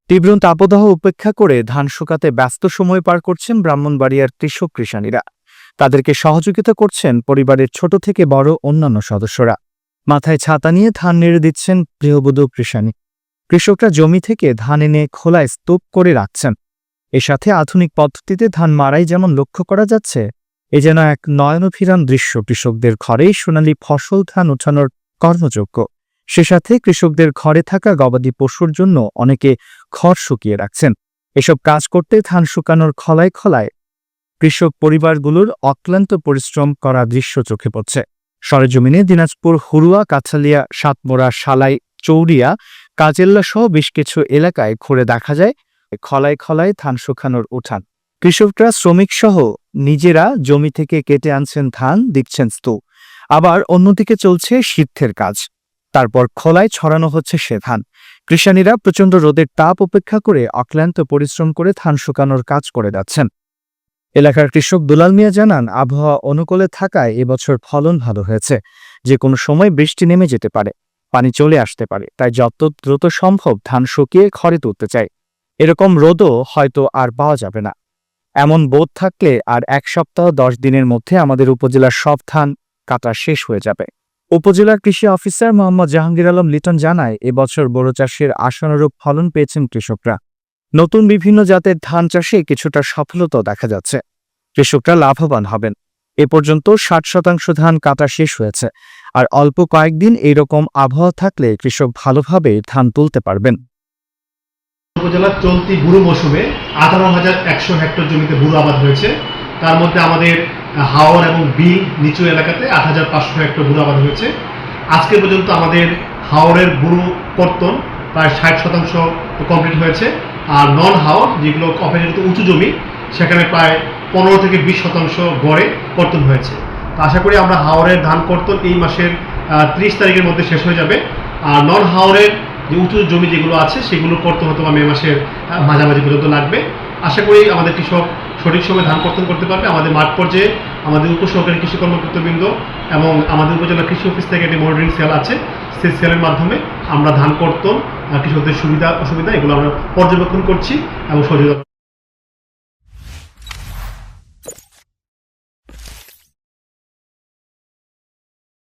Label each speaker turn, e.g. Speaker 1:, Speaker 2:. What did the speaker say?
Speaker 1: তীব্র তাপদাহ উপেক্ষা করে ধান শুকাতে ব্যস্ত সময় পার করছেন ব্রাহ্মণবাড়িয়ার কৃষক কৃষানীরা। তাদেরকে সহযোগিতা করছেন পরিবারের ছোট থেকে বড় অন্যান্য সদস্যরা। মাথায় ছাতা নিয়ে ধান নেড়ে দিচ্ছেন গৃহবধূ কৃষানী। কৃষকরা জমি থেকে ধান এনে খোলায় স্তূপ করে রাখছেন। এর সাথে আধুনিক পদ্ধতিতে ধান মাড়াই যেমন লক্ষ্য করা যাচ্ছে, এ যেন এক নয়নভিরাম দৃশ্য। কৃষকদের ঘরেই সোনালী ফসল ধান ওঠানোর কর্মযোগ্য। সে সাথে কৃষকদের ঘরে থাকা গবাদি পশুর জন্য অনেকে খড় শুকিয়ে রাখছেন। এসব কাজ করতে ধান শুকানোর খলায় খলায় কৃষক পরিবারগুলোর অক্লান্ত পরিশ্রম করা দৃশ্য চোখে পড়ছে। সরেজমিনে দিনাজপুর হুরুয়া, কাছালিয়া, সাতমোড়া, সালাই, চৌরিয়া, কাজেল্লা সহ বেশ কিছু এলাকায় ঘুরে দেখা যায় খলায় খলায় ধান শুকানোর উঠান। কৃষকরা শ্রমিক সহ নিজেরা জমি থেকে কেটে আনছেন ধান, দিচ্ছেন স্তূপ। আবার অন্যদিকে চলছে সিদ্ধের কাজ। তারপর খোলায় ছড়ানো হচ্ছে সে ধান। কৃষানীরা প্রচণ্ড রোদের তাপ উপেক্ষা করে অক্লান্ত পরিশ্রম করে ধান শুকানোর কাজ করে যাচ্ছেন। এলাকার কৃষক দুলাল মিয়া জানান, আবহাওয়া অনুকূলে থাকায় এবছর ফলন ভালো হয়েছে। যে কোনো সময় বৃষ্টি নেমে যেতে পারে, পানি চলে আসতে পারে, তাই যত দ্রুত সম্ভব ধান শুকিয়ে খড়ে তুলতে চাই। এরকম রোদও হয়তো আর পাওয়া যাবে না। এমন বোধ থাকলে আর 1 সপ্তাহ 10 দিনের মধ্যে আমাদের উপজেলার সব ধান কাটা শেষ হয়ে যাবে। উপজেলার কৃষি অফিসার মোহাম্মদ জাহাঙ্গীর আলম লিটন জানায়, এবছর বোরো চাষের আশানুরূপ ফলন পেয়েছেন কৃষকরা। নতুন বিভিন্ন জাতের ধান চাষে কিছুটা সফলতা দেখা যাচ্ছে। কৃষকরা লাভবান হবেন। এ পর্যন্ত 60% ধান কাটা শেষ হয়েছে। আর অল্প কয়েকদিন এইরকম আবহাওয়া থাকলে কৃষক ভালোভাবে ধান তুলতে পারবেন।
Speaker 2: উপজেলার চলতি বুরু মৌসুমে 18,100 হেক্টর জমিতে বুরু আবাদ হয়েছে। তার মধ্যে আমাদের হাওর এবং বিল নিচু এলাকাতে 8,500 হেক্টর বুরু আবাদ হয়েছে। আজকে পর্যন্ত আমাদের হাওরের বুরু কর্তন প্রায় 60% কমপ্লিট হয়েছে। আর নন হাওর, যেগুলো অপেক্ষাকৃত উঁচু জমি, সেখানে প্রায় 15 থেকে 20% গড়ে কর্তন হয়েছে। তো আশা করি আমরা হাওরের ধান কর্তন এই মাসের 30 তারিখের মধ্যে শেষ হয়ে যাবে। আর নন হাওরের যে উঁচু জমি যেগুলো আছে সেগুলো করতে হয়তো মে মাসের মাঝামাঝি পর্যন্ত লাগবে। আশা করি আমাদের কৃষক সঠিক সময় ধান কর্তন করতে পারবে। আমাদের মাঠ পর্যায়ে আমাদের উপসহকারী কৃষি কর্মকর্তাবৃন্দ এবং আমাদের উপজেলা কৃষি অফিস থেকে একটি মনিটরিং সেল আছে, সেই সেলের মাধ্যমে আমরা ধান কর্তন, কৃষকদের সুবিধা অসুবিধা এগুলো আমরা পর্যবেক্ষণ করছি এবং সহযোগিতা